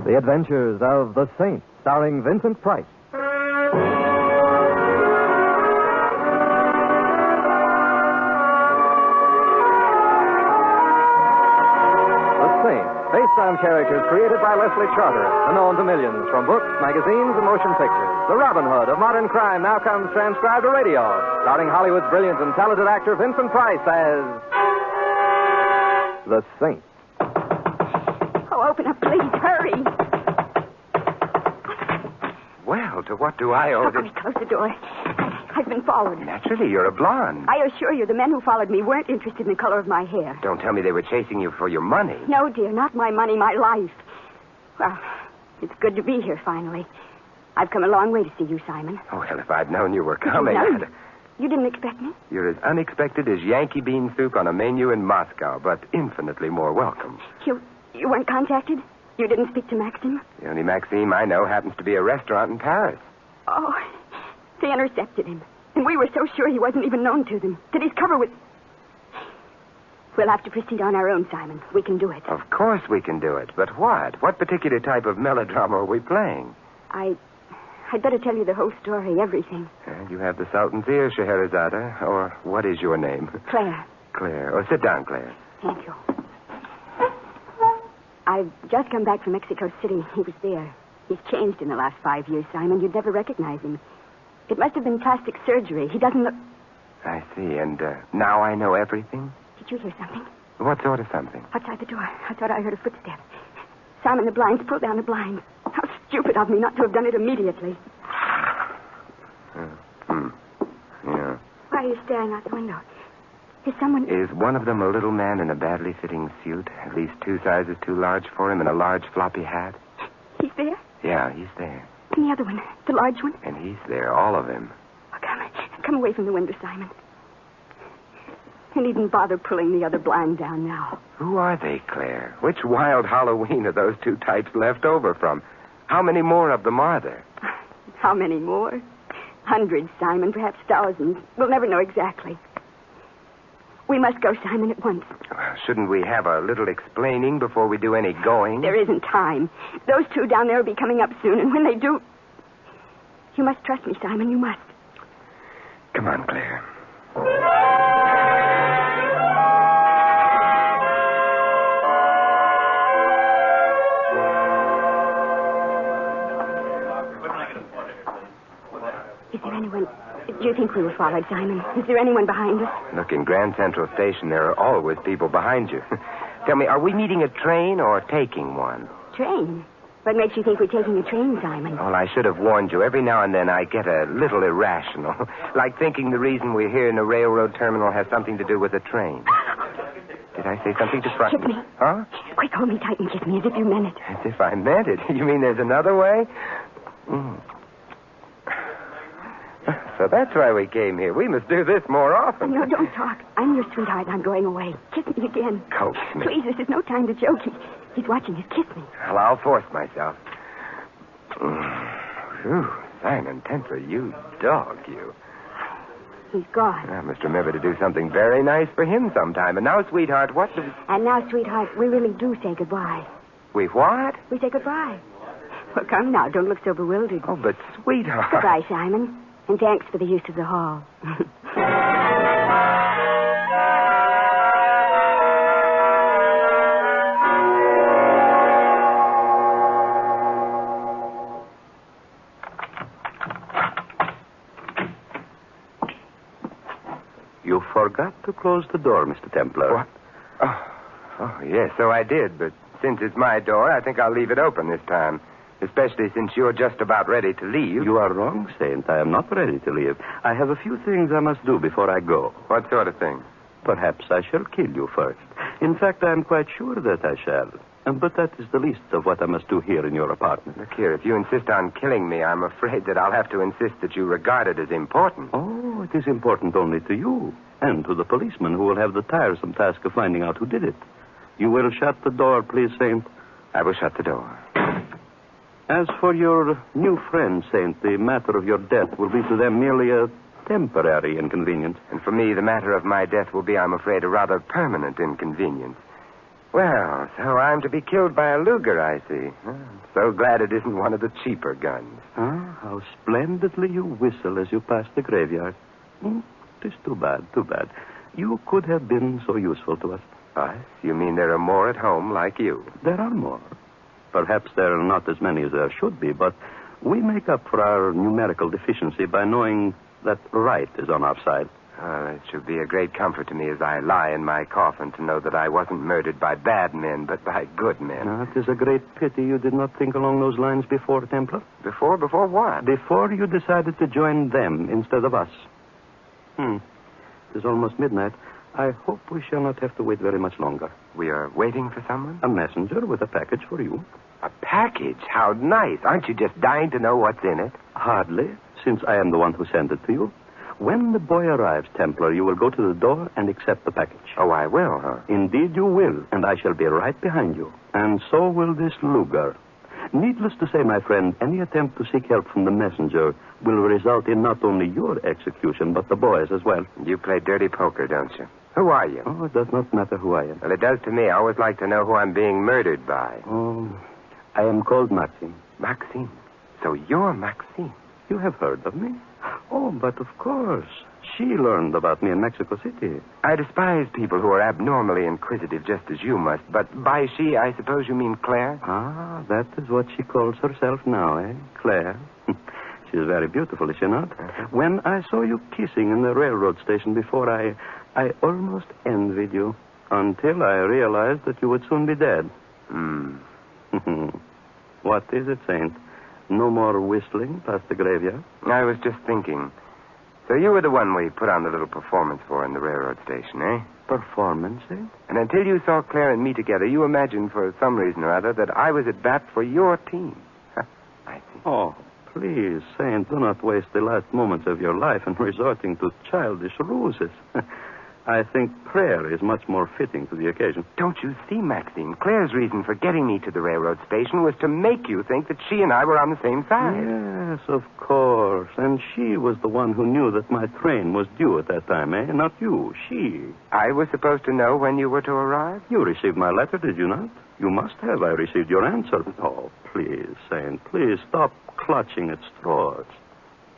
The Adventures of the Saint, starring Vincent Price. Based on characters created by Leslie Charteris and known to millions from books, magazines, and motion pictures. The Robin Hood of modern crime now comes transcribed to radio, starring Hollywood's brilliant and talented actor Vincent Price as the Saint. Oh, open up, please. Hurry. Well, to what do I owe this? Close the door. I've been followed. Naturally, you're a blonde. I assure you, the men who followed me weren't interested in the color of my hair. Don't tell me they were chasing you for your money. No, dear, not my money, my life. Well, it's good to be here, finally. I've come a long way to see you, Simon. Oh, well, if I'd known you were coming, You didn't expect me? You're as unexpected as Yankee bean soup on a menu in Moscow, but infinitely more welcome. You weren't contacted? You didn't speak to Maxim? The only Maxime I know happens to be a restaurant in Paris. Oh, they intercepted him. And we were so sure he wasn't even known to them, that his cover was... We'll have to proceed on our own, Simon. We can do it. Of course we can do it. But what? What particular type of melodrama are we playing? I'd better tell you the whole story, everything. You have the Sultan's ear, Scheherazade. Or what is your name? Claire. Claire. Oh, sit down, Claire. Thank you. I've just come back from Mexico City. He was there. He's changed in the last 5 years, Simon. You'd never recognize him. It must have been plastic surgery. He doesn't look... I see. And now I know everything? Did you hear something? What sort of something? Outside the door. I thought I heard a footstep. Simon, the blinds. Pull down the blinds. How stupid of me not to have done it immediately. Yeah. Why are you staring out the window? Is someone... Is one of them a little man in a badly fitting suit? At least 2 sizes too large for him and a large floppy hat? He's there? Yeah, he's there. And the other one, the large one? And he's there, all of him. Oh, come away from the window, Simon. You needn't bother pulling the other blind down now. Who are they, Claire? Which wild Halloween are those 2 types left over from? How many more of them are there? How many more? Hundreds, Simon, perhaps thousands. We'll never know exactly. We must go, Simon, at once. Well, shouldn't we have a little explaining before we do any going? There isn't time. Those 2 down there will be coming up soon, and when they do... You must trust me, Simon, you must. Come on, Claire. Is there anyone... Do you think we were followed, Simon? Is there anyone behind us? Look, in Grand Central Station, there are always people behind you. Tell me, are we meeting a train or taking one? Train? What makes you think we're taking a train, Simon? Well, I should have warned you. Every now and then I get a little irrational. Like thinking the reason we're here in the railroad terminal has something to do with a train. Did I say something to frighten Kiss me. Huh? Quick, hold me tight and kiss me as if you meant it. As if I meant it. You mean there's another way? So that's why we came here. We must do this more often. No, don't talk. I'm your sweetheart and I'm going away. Kiss me again. Coax me. Please, this is no time to joke. He's watching us. Kiss me. Well, I'll force myself. Whew, Simon Templar, you dog, you. He's gone. I must remember to do something very nice for him sometime. And now, sweetheart, what do... And now, sweetheart, we really do say goodbye. We what? We say goodbye. Well, come now. Don't look so bewildered. Oh, but sweetheart... Goodbye, Simon. And thanks for the use of the hall. You forgot to close the door, Mr. Templar. What? Oh, yes, so I did. But since it's my door, I think I'll leave it open this time. Especially since you're just about ready to leave. You are wrong, Saint. I am not ready to leave. I have a few things I must do before I go. What sort of thing? Perhaps I shall kill you first. In fact, I am quite sure that I shall. But that is the least of what I must do here in your apartment. Look here, if you insist on killing me, I'm afraid that I'll have to insist that you regard it as important. Oh, it is important only to you and to the policeman who will have the tiresome task of finding out who did it. You will shut the door, please, Saint. I will shut the door. As for your new friend, Saint, the matter of your death will be to them merely a temporary inconvenience. And for me, the matter of my death will be, I'm afraid, a rather permanent inconvenience. Well, so I'm to be killed by a Luger, I see. So glad it isn't one of the cheaper guns. How splendidly you whistle as you pass the graveyard. It is too bad, too bad. You could have been so useful to us. Us? You mean there are more at home like you? There are more. Perhaps there are not as many as there should be, but we make up for our numerical deficiency by knowing that right is on our side. It should be a great comfort to me as I lie in my coffin to know that I wasn't murdered by bad men, but by good men. It is a great pity you did not think along those lines before, Templar. Before? Before what? Before you decided to join them instead of us. It is almost midnight. I hope we shall not have to wait very much longer. We are waiting for someone? A messenger with a package for you. A package? How nice. Aren't you just dying to know what's in it? Hardly, since I am the one who sent it to you. When the boy arrives, Templar, you will go to the door and accept the package. Oh, I will, huh? Indeed you will, and I shall be right behind you. And so will this Luger. Needless to say, my friend, any attempt to seek help from the messenger will result in not only your execution, but the boy's as well. You play dirty poker, don't you? Who are you? Oh, it does not matter who I am. Well, it does to me. I always like to know who I'm being murdered by. Oh, I am called Maxime. Maxime? So you're Maxime? You have heard of me? Oh, but of course. She learned about me in Mexico City. I despise people who are abnormally inquisitive, just as you must. But by she, I suppose you mean Claire? That is what she calls herself now, eh? Claire. She is very beautiful, is she not? When I saw you kissing in the railroad station before, I almost envied you until I realized that you would soon be dead. What is it, Saint? No more whistling past the graveyard? I was just thinking. So you were the one we put on the little performance for in the railroad station, eh? Performance, eh? And until you saw Claire and me together, you imagined for some reason or other that I was at bat for your team. I see. Oh, please, Saint, do not waste the last moments of your life in resorting to childish ruses. I think prayer is much more fitting to the occasion. Don't you see, Maxine? Claire's reason for getting me to the railroad station was to make you think that she and I were on the same side. Yes, of course. And she was the one who knew that my train was due at that time, eh? Not you, she. I was supposed to know when you were to arrive? You received my letter, did you not? You must have. I received your answer. Oh, please, Saint, please stop clutching at straws.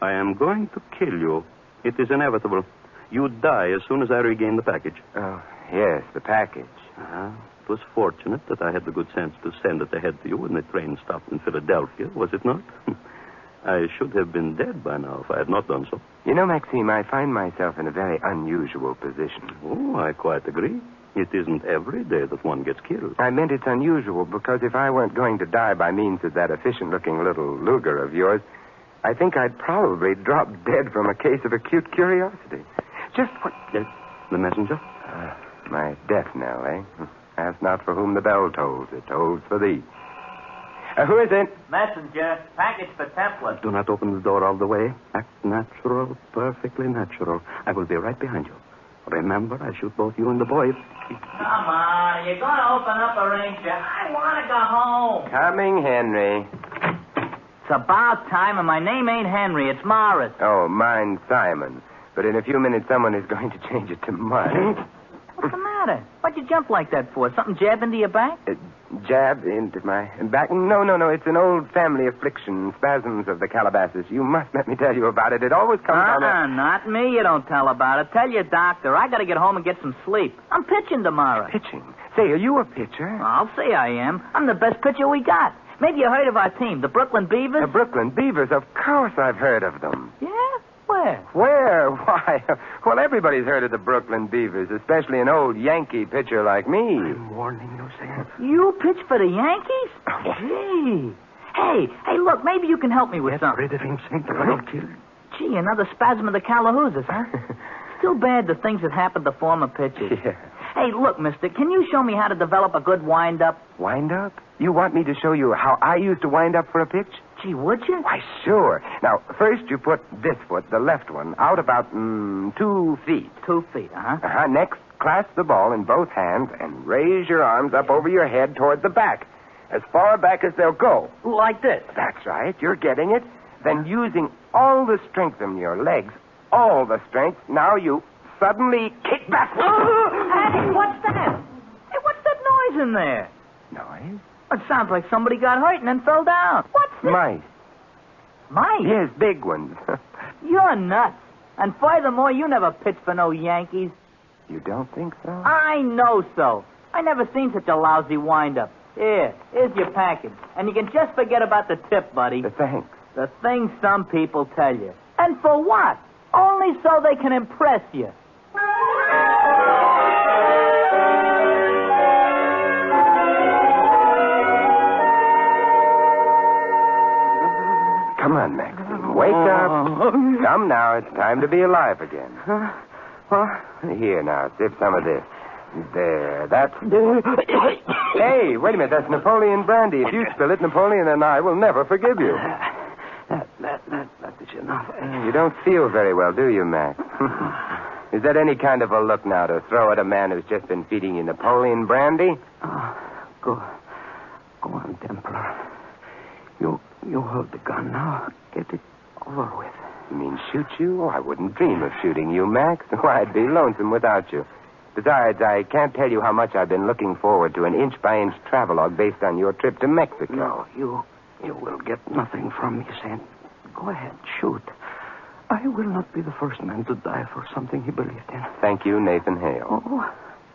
I am going to kill you. It is inevitable. You die as soon as I regain the package. Oh, yes, the package. It was fortunate that I had the good sense to send it ahead to you when the train stopped in Philadelphia, was it not? I should have been dead by now if I had not done so. You know, Maxime, I find myself in a very unusual position. Oh, I quite agree. It isn't every day that one gets killed. I meant it's unusual because if I weren't going to die by means of that efficient-looking little Luger of yours, I think I'd probably drop dead from a case of acute curiosity. Just what... The messenger? My death knell, eh? Ask not for whom the bell tolls. It tolls for thee. Who is it? Messenger. Package for Templar. Do not open the door all the way. Act natural, perfectly natural. I will be right behind you. Remember, I shoot both you and the boy. Come on. You're going to open up a ranger. I want to go home. Coming, Henry. It's about time, and my name ain't Henry. It's Morris. Oh, mine's Simon. But in a few minutes, someone is going to change it to mine. What's the matter? Why'd you jump like that for? Something jab into your back? Jab into my back? No. It's an old family affliction, spasms of the Calabasas. You must let me tell you about it. It always comes on Not me. You don't tell about it. Tell your doctor. I got to get home and get some sleep. I'm pitching tomorrow. Pitching? Say, are you a pitcher? I'll say I am. I'm the best pitcher we got. Maybe you heard of our team, the Brooklyn Beavers? The Brooklyn Beavers? Of course I've heard of them. Yeah? Where? Where? Why? Well, everybody's heard of the Brooklyn Beavers, especially an old Yankee pitcher like me. I'm warning you, Sam. You pitch for the Yankees? Gee. Hey, look, maybe you can help me with something. Get rid of him, Saint, or I'll kill you. Gee, another spasm of the Calahoosas, huh? Still bad the things that happened to former pitchers. Yeah. Hey, look, mister, can you show me how to develop a good wind-up? Wind-up? You want me to show you how I used to wind up for a pitch? Gee, would you? Why, sure. Now, first you put this foot, the left one, out about 2 feet. 2 feet, uh-huh. Next, clasp the ball in both hands and raise your arms up over your head toward the back. As far back as they'll go. Like this? That's right. You're getting it. Then using all the strength in your legs, all the strength, now you suddenly kick back. Hey, what's that? Hey, what's that noise noise in there. Noise? It sounds like somebody got hurt and then fell down. What's this? Mice. Mice? Yes, big ones. You're nuts. And furthermore, you never pitched for no Yankees. You don't think so? I know so. I never seen such a lousy wind-up. Here's your package. And you can just forget about the tip, buddy. Thanks. The things some people tell you. And for what? Only so they can impress you. Come on, Maxine. Wake up. Come now. It's time to be alive again. Here, now. Sip some of this. There. That's... Hey, wait a minute. That's Napoleon brandy. If you spill it, Napoleon and I will never forgive you. That is enough. You don't feel very well, do you, Max? Is that any kind of a look now to throw at a man who's just been feeding you Napoleon brandy? Go on, Templar. You hold the gun now. Get it over with. You mean shoot you? Oh, I wouldn't dream of shooting you, Max. Why, I'd be lonesome without you. Besides, I can't tell you how much I've been looking forward to an inch-by-inch travelogue based on your trip to Mexico. No, you will get nothing from me, Saint. Go ahead, shoot. I will not be the first man to die for something he believed in. Thank you, Nathan Hale. Oh,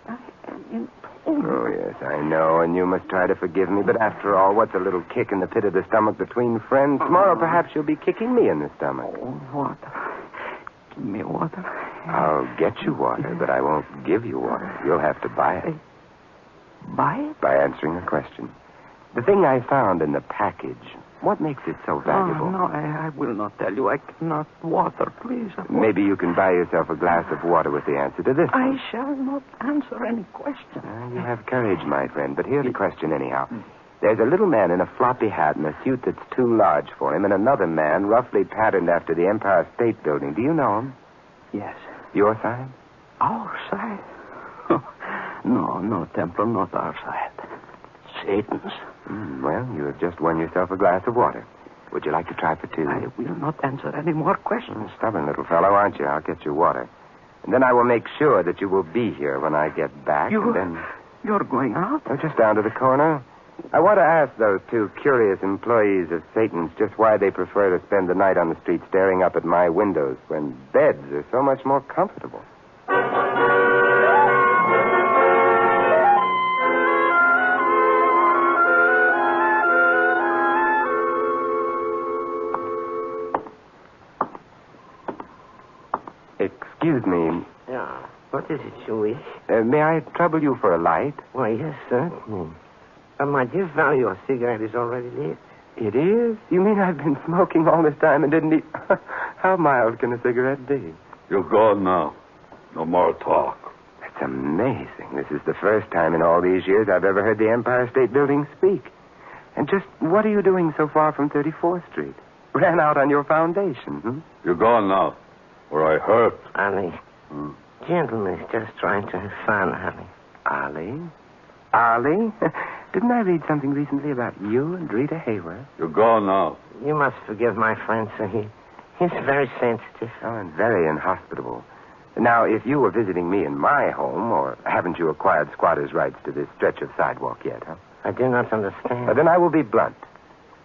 I am in pain. Oh, yes, I know, and you must try to forgive me. But after all, what's a little kick in the pit of the stomach between friends? Tomorrow, perhaps you'll be kicking me in the stomach. Oh, water. Give me water. I'll get you water, but I won't give you water. You'll have to buy it. Buy it? By answering a question. The thing I found in the package, what makes it so valuable? Oh, no, I will not tell you. I cannot. Water, please. Maybe you can buy yourself a glass of water with the answer to this I one. shall not answer any question. You have courage, my friend, but here's the question anyhow. There's a little man in a floppy hat and a suit that's too large for him, and another man roughly patterned after the Empire State Building. Do you know him? Yes. Your side? Our side? No, Templar, not our side. Satan's. Well, you have just won yourself a glass of water. Would you like to try for two? I will not answer any more questions. Stubborn little fellow, aren't you? I'll get you water. And then I will make sure that you will be here when I get back. And then... You're going out? Oh, just down to the corner. I want to ask those two curious employees of Satan's just why they prefer to spend the night on the street staring up at my windows when beds are so much more comfortable. Excuse me. Yeah. What is it you wish? May I trouble you for a light? Why, yes, certainly. But my dear fellow, your cigarette is already lit. It is? You mean I've been smoking all this time and didn't eat... How mild can a cigarette be? You're gone now. No more talk. That's amazing. This is the first time in all these years I've ever heard the Empire State Building speak. And just what are you doing so far from 34th Street? Ran out on your foundation, hmm? You're gone now. Or I hurt. Ali. Gentleman is just trying to have fun, Ali. Ali? Ali? Didn't I read something recently about you and Rita Hayworth? You're gone now. You must forgive my friend, sir. He's very sensitive. Oh, and very inhospitable. Now, if you were visiting me in my home, or haven't you acquired squatter's rights to this stretch of sidewalk yet, huh? I do not understand. Then I will be blunt.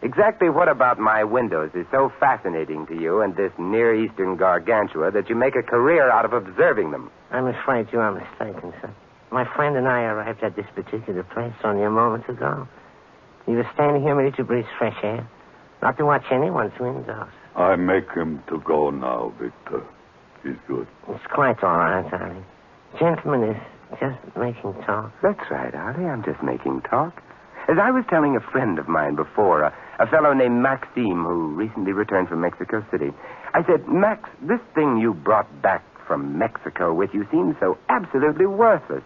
Exactly what about my windows is so fascinating to you and this Near Eastern gargantua that you make a career out of observing them? I'm afraid you are mistaken, sir. My friend and I arrived at this particular place only a moment ago. We were standing here merely to breathe fresh air, not to watch anyone's windows. I make him to go now, Victor. He's good. It's quite all right, Ali. Gentleman is just making talk. That's right, Ali. I'm just making talk. As I was telling a friend of mine before, a fellow named Maxime, who recently returned from Mexico City, I said, Max, this thing you brought back from Mexico with you seems so absolutely worthless.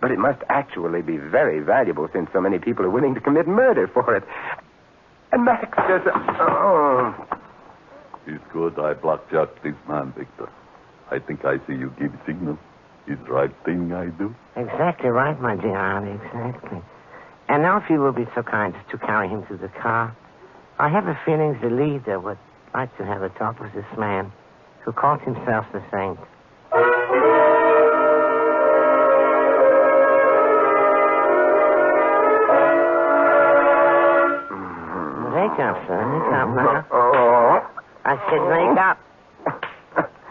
But it must actually be very valuable since so many people are willing to commit murder for it. And Max just... He's good. I blackjacked this man, Victor. I think I see you give signal. Is the right thing I do? Exactly right, my dear Ali, exactly. And now if you will be so kind as to carry him to the car. I have a feeling the leader would like to have a talk with this man who calls himself the Saint. up, son. Wake up now. Oh. I said wake up.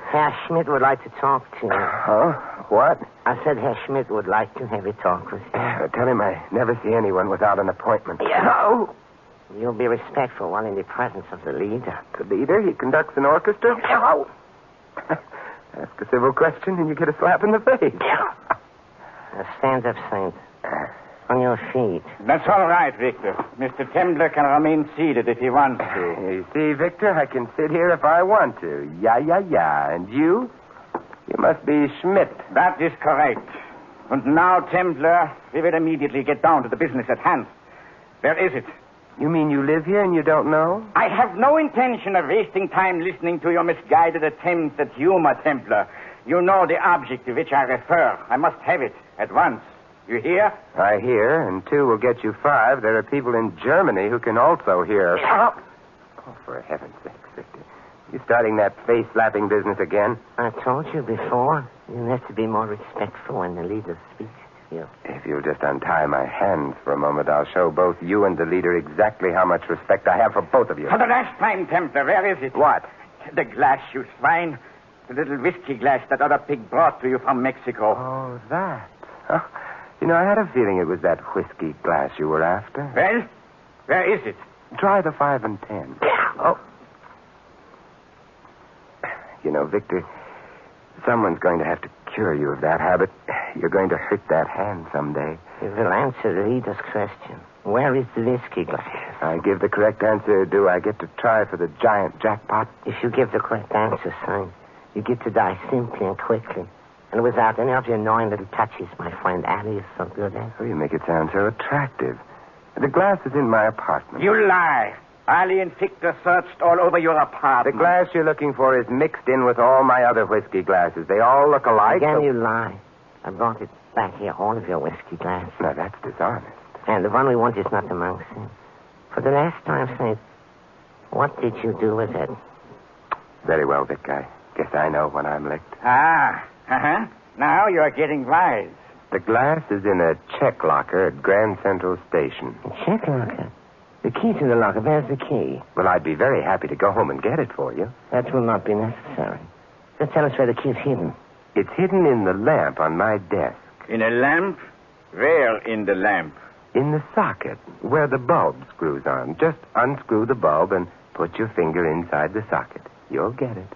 Herr Schmidt would like to talk to you. Huh? What? I said Herr Schmidt would like to have a talk with you. Tell him I never see anyone without an appointment. Yeah. Oh. You'll be respectful while in the presence of the leader. The leader? He conducts an orchestra? Oh. Ask a civil question and you get a slap in the face. Now stand up, Saint. On your feet. That's all right, Victor. Mr. Templar can remain seated if he wants to. You see, Victor, I can sit here if I want to. Yeah. And you? You must be Schmidt. That is correct. And now, Templar, we will immediately get down to the business at hand. Where is it? You mean you live here and you don't know? I have no intention of wasting time listening to your misguided attempts at humor, Templar. You know the object to which I refer. I must have it at once. You hear? I hear, and 2 will get you 5. There are people in Germany who can also hear. Oh, for heaven's sake, Victor. You starting that face-slapping business again? I told you before. You have to be more respectful when the leader speaks to you. If you'll just untie my hands for a moment, I'll show both you and the leader exactly how much respect I have for both of you. For the last time, Templar, where is it? What? The glass, you swine. The little whiskey glass that other pig brought to you from Mexico. Oh, that. Huh? You know, I had a feeling it was that whiskey glass you were after. Well, where is it? Try the 5 and 10. Oh. You know, Victor, someone's going to have to cure you of that habit. You're going to hurt that hand someday. You will answer the leader's question. Where is the whiskey glass? If I give the correct answer, do I get to try for the giant jackpot? If you give the correct answer, son, you get to die simply and quickly. And without any of your annoying little touches, my friend Ali is so good at. Oh, you make it sound so attractive. The glass is in my apartment. You lie. Ali and Victor searched all over your The apartment. glass you're looking for is mixed in with all my other whiskey glasses. They all look alike. Again, you lie. I brought it back here, all of your whiskey glasses. No, that's dishonest. And the one we want is not amongst them. For the last time, Saint, what did you do with it? Very well, Vic. I guess I know when I'm licked. Now you're getting wise. The glass is in a check locker at Grand Central Station. A check locker? The key to the locker. Where's the key? Well, I'd be very happy to go home and get it for you. That will not be necessary. Just tell us where the key is hidden. It's hidden in the lamp on my desk. In a lamp? Where in the lamp? In the socket, where the bulb screws on. Just unscrew the bulb and put your finger inside the socket. You'll get it.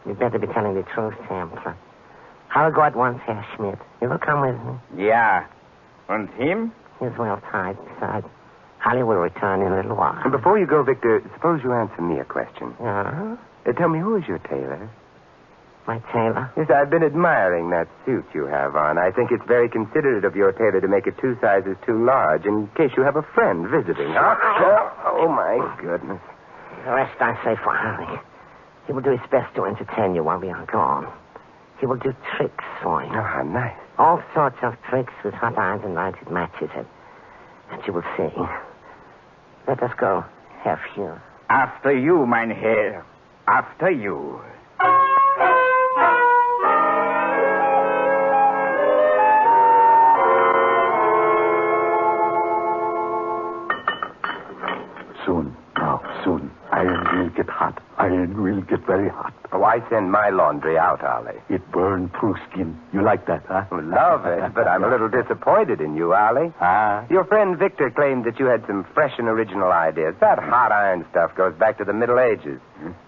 You'd better be telling the truth, Templar. I'll go at once, Herr Schmidt. You will come with me? Yeah. And him? He's well tied. Besides, Holly will return in a little while. And before you go, Victor, suppose you answer me a question. Yeah? Tell me, who is your tailor? My tailor? Yes, I've been admiring that suit you have on. I think it's very considerate of your tailor to make it 2 sizes too large in case you have a friend visiting. Huh? Oh, my goodness. The rest I say for Holly. He will do his best to entertain you while we are gone. He will do tricks for you. Oh, how nice. All sorts of tricks with hot irons and lighted matches. And you will see. Let us go, Herr Fuhrer. After you, mein Herr. After you. Soon. Iron will get hot. Iron will get very hot. Oh, I send my laundry out, Ollie. It burned through skin. You like that, huh? Love it, but I'm a little disappointed in you, Ollie. Your friend Victor claimed that you had some fresh and original ideas. That hot iron stuff goes back to the Middle Ages,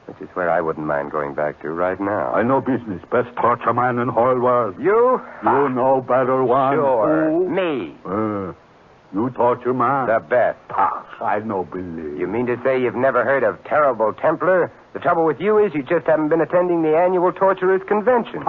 which is where I wouldn't mind going back to right now. I know business. Best torture man in whole world. You? You know better one. Sure. Who? Me. You torture man? The best. I no believe. You mean to say you've never heard of Terrible Templar? The trouble with you is you just haven't been attending the annual Torturers' Convention.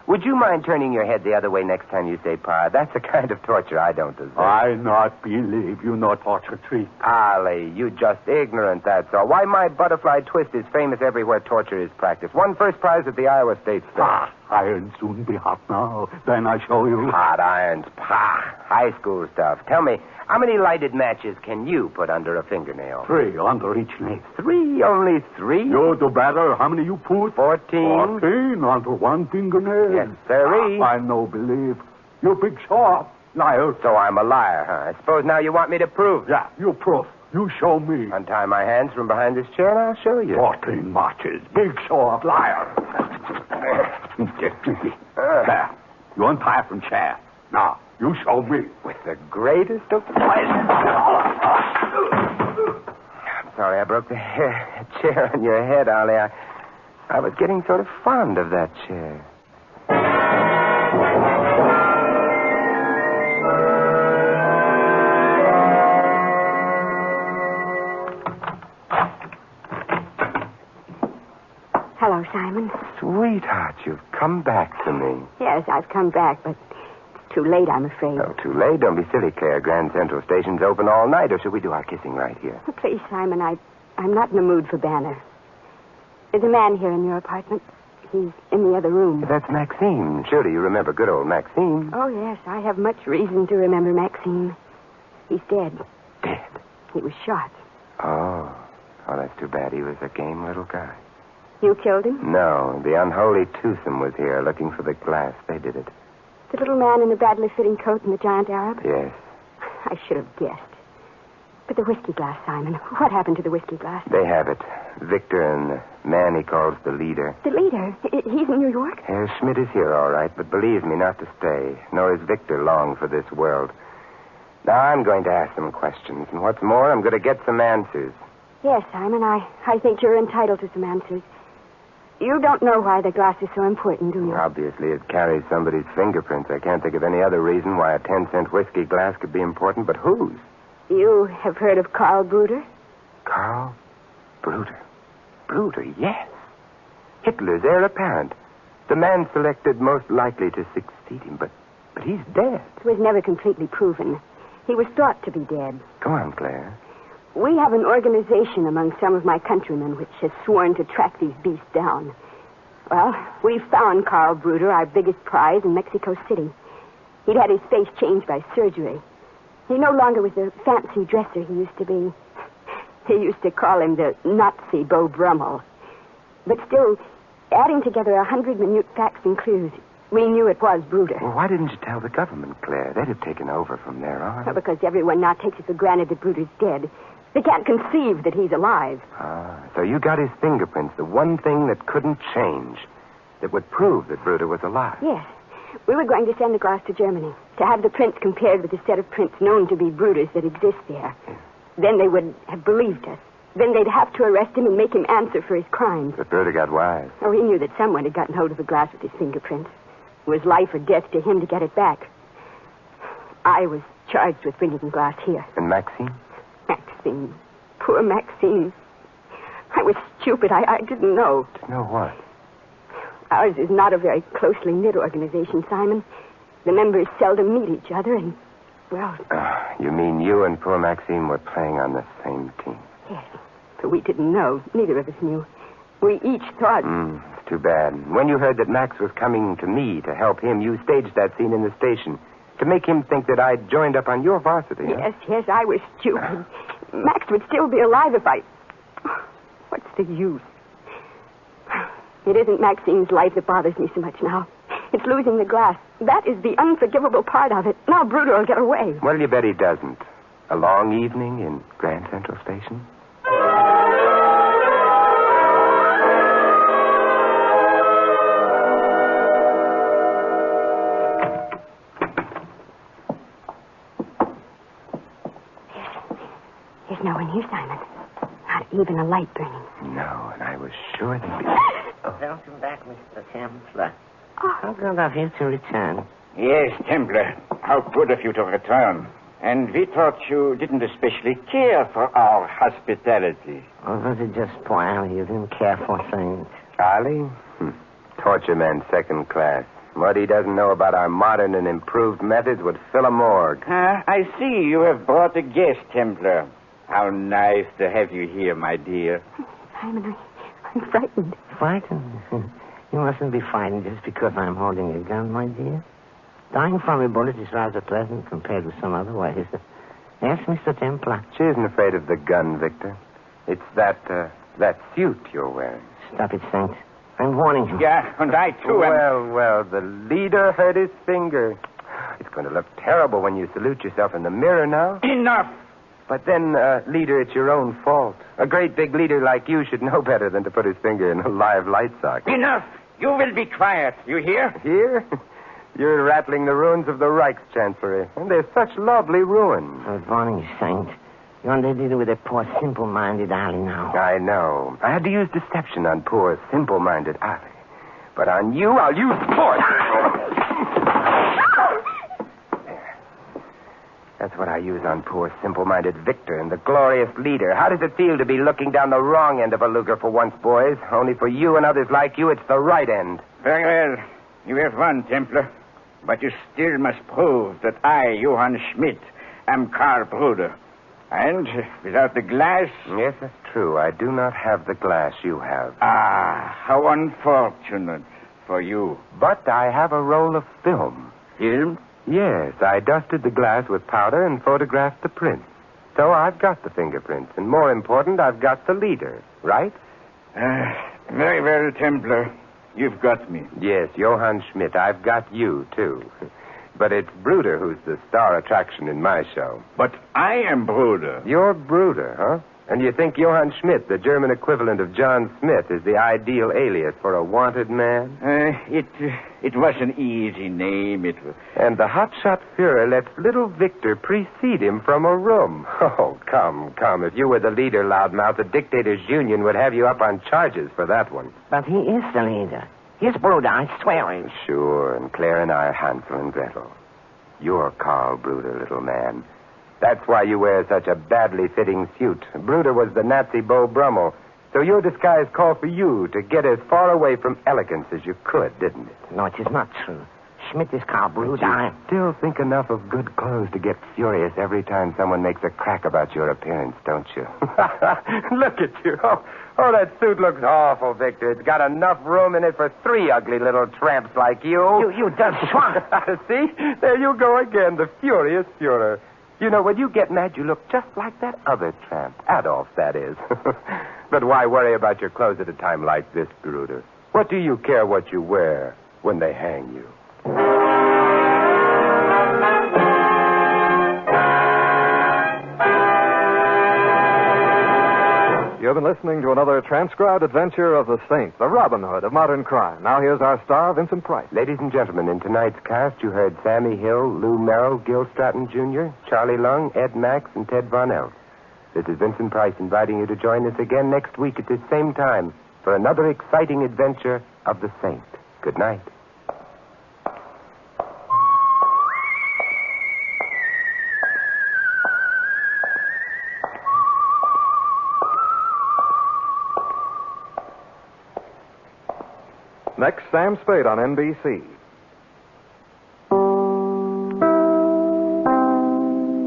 Would you mind turning your head the other way next time you say Pa? That's a kind of torture I don't deserve. I not believe you no torture treat. Ollie, you just ignorant, that's all. Why, my butterfly twist is famous everywhere torture is practiced. Won first prize at the Iowa State Fair. Iron soon be hot now. Then I show you. Hot irons, high school stuff. Tell me, how many lighted matches can you put under a fingernail? 3 under each nail. 3? Only 3? You do better. How many you put? 14. 14 under one fingernail. Yes, sirree. I no believe. You big shot. Liar. So I'm a liar, huh? I suppose now you want me to prove it. Yeah, you proof. You show me. Untie my hands from behind this chair and I'll show you. 14 marches. Big show of liar. There. You untie from chair. Now, you show me. With the greatest of pleasure. I'm sorry I broke the chair on your head, Ollie. I was getting sort of fond of that chair. Hello, Simon. Sweetheart, you've come back to me. Yes, I've come back, but it's too late, I'm afraid. Oh, too late? Don't be silly, Claire. Grand Central Station's open all night, or should we do our kissing right here? Oh, please, Simon, I'm not in the mood for Banner. There's a man here in your apartment. He's in the other room. That's Maxime. Surely you remember good old Maxime. Oh, yes, I have much reason to remember Maxime. He's dead. Dead? He was shot. Oh, that's too bad. He was a game little guy. You killed him? No, the unholy twosome was here looking for the glass. They did it. The little man in the badly fitting coat and the giant Arab? Yes. I should have guessed. But the whiskey glass, Simon. What happened to the whiskey glass? They have it. Victor and the man he calls the leader. The leader? He's in New York? Herr Schmidt is here, all right, but believe me, not to stay. Nor is Victor long for this world. Now, I'm going to ask some questions. And what's more, I'm going to get some answers. Yes, Simon, I think you're entitled to some answers. You don't know why the glass is so important, do you? Obviously, it carries somebody's fingerprints. I can't think of any other reason why a 10-cent whiskey glass could be important, but whose? You have heard of Karl Bruder? Karl Bruder? Bruder, yes. Hitler's heir apparent. The man selected most likely to succeed him, but he's dead. It was never completely proven. He was thought to be dead. Go on, Claire. We have an organization among some of my countrymen which has sworn to track these beasts down. Well, we found Karl Bruder, our biggest prize, in Mexico City. He'd had his face changed by surgery. He no longer was the fancy dresser he used to be. They used to call him the Nazi Beau Brummel. But still, adding together 100 minute facts and clues, we knew it was Bruder. Well, why didn't you tell the government, Claire? They'd have taken over from there on. Well, because everyone now takes it for granted that Bruder's dead. They can't conceive that he's alive. So you got his fingerprints, the one thing that couldn't change, that would prove that Bruder was alive. Yes. We were going to send the glass to Germany to have the prints compared with a set of prints known to be Bruder's that exist there. Yes. Then they would have believed us. Then they'd have to arrest him and make him answer for his crimes. But Bruder got wise. Oh, he knew that someone had gotten hold of the glass with his fingerprints. It was life or death to him to get it back. I was charged with bringing the glass here. And Maxine? Maxine. Poor Maxine. I was stupid. I didn't know. To know what? Ours is not a very closely knit organization, Simon. The members seldom meet each other, and, well... You mean you and poor Maxine were playing on the same team? Yes, but we didn't know. Neither of us knew. We each thought... It's too bad. When you heard that Max was coming to me to help him, you staged that scene in the station to make him think that I'd joined up on your varsity. Yes, yes, I was stupid. Max would still be alive if I... What's the use? It isn't Maxine's life that bothers me so much now. It's losing the glass. That is the unforgivable part of it. Now Bruder will get away. What'll you bet he doesn't? A long evening in Grand Central Station? There's no one here, Simon. Not even a light burning. No, and I was sure they'd be... Welcome back, Mr. Templar. How good of you to return. Yes, Templar. How good of you to return. And we thought you didn't especially care for our hospitality. Or was it just poor Allie you didn't care for things? Ollie? Torture man second class. What he doesn't know about our modern and improved methods would fill a morgue. I see you have brought a guest, Templar. How nice to have you here, my dear. Simon, I'm frightened. Frightened? You mustn't be frightened just because I'm holding a gun, my dear. Dying from a bullet is rather pleasant compared with some other ways. Yes, Mr. Templar. She isn't afraid of the gun, Victor. It's that suit you're wearing. Stop it, Saint. I'm warning you. Yeah, and I, too, am... Well, the leader hurt his finger. It's going to look terrible when you salute yourself in the mirror now. Enough! But then, leader, it's your own fault. A great big leader like you should know better than to put his finger in a live light socket. Enough! You will be quiet. You hear? Here? You're rattling the ruins of the Reichschancellery. And they're such lovely ruins. Good morning, Saint. You're under deal with a poor, simple-minded alley now. I know. I had to use deception on poor, simple-minded Ali. But on you, I'll use force. There. That's what I use on poor, simple-minded Victor and the glorious leader. How does it feel to be looking down the wrong end of a Luger for once, boys? Only for you and others like you, it's the right end. Very well. You have won, Templar. But you still must prove that I, Johann Schmidt, am Karl Bruder. And without the glass... Yes, that's true. I do not have the glass you have. Ah, how unfortunate for you. But I have a roll of film. Film? Yes, I dusted the glass with powder and photographed the prints. So I've got the fingerprints. And more important, I've got the leader. Right? Very well, Templar. You've got me. Yes, Johann Schmidt. I've got you, too. But it's Bruder who's the star attraction in my show. But I am Bruder. You're Bruder, huh? And you think Johann Schmidt, the German equivalent of John Smith, is the ideal alias for a wanted man? It was an easy name. It was... And the hotshot Führer lets little Victor precede him from a room. Oh, come. If you were the leader, loudmouth, the Dictators' Union would have you up on charges for that one. But he is the leader. He's Bruder, I swear it. Sure, and Claire and I are Hansel and Gretel. You're Karl Bruder, little man. That's why you wear such a badly fitting suit. Bruder was the Nazi Beau Brummel, so your disguise called for you to get as far away from elegance as you could, didn't it? No, it is not true. Schmidt is Karl Bruder. You still think enough of good clothes to get furious every time someone makes a crack about your appearance, don't you? Look at you. Oh, that suit looks awful, Victor. It's got enough room in it for 3 ugly little tramps like you. You dumb swine. See? There you go again, the furious Führer. You know, when you get mad, you look just like that other tramp. Adolf, that is. But why worry about your clothes at a time like this, Bruder? What do you care what you wear when they hang you? You've been listening to another transcribed adventure of the Saint, the Robin Hood of modern crime. Now here's our star, Vincent Price. Ladies and gentlemen, in tonight's cast, you heard Sammy Hill, Lou Merrill, Gil Stratton Jr., Charlie Lung, Ed Max, and Ted Von Elf. This is Vincent Price inviting you to join us again next week at this same time for another exciting adventure of the Saint. Good night. Next, Sam Spade on NBC.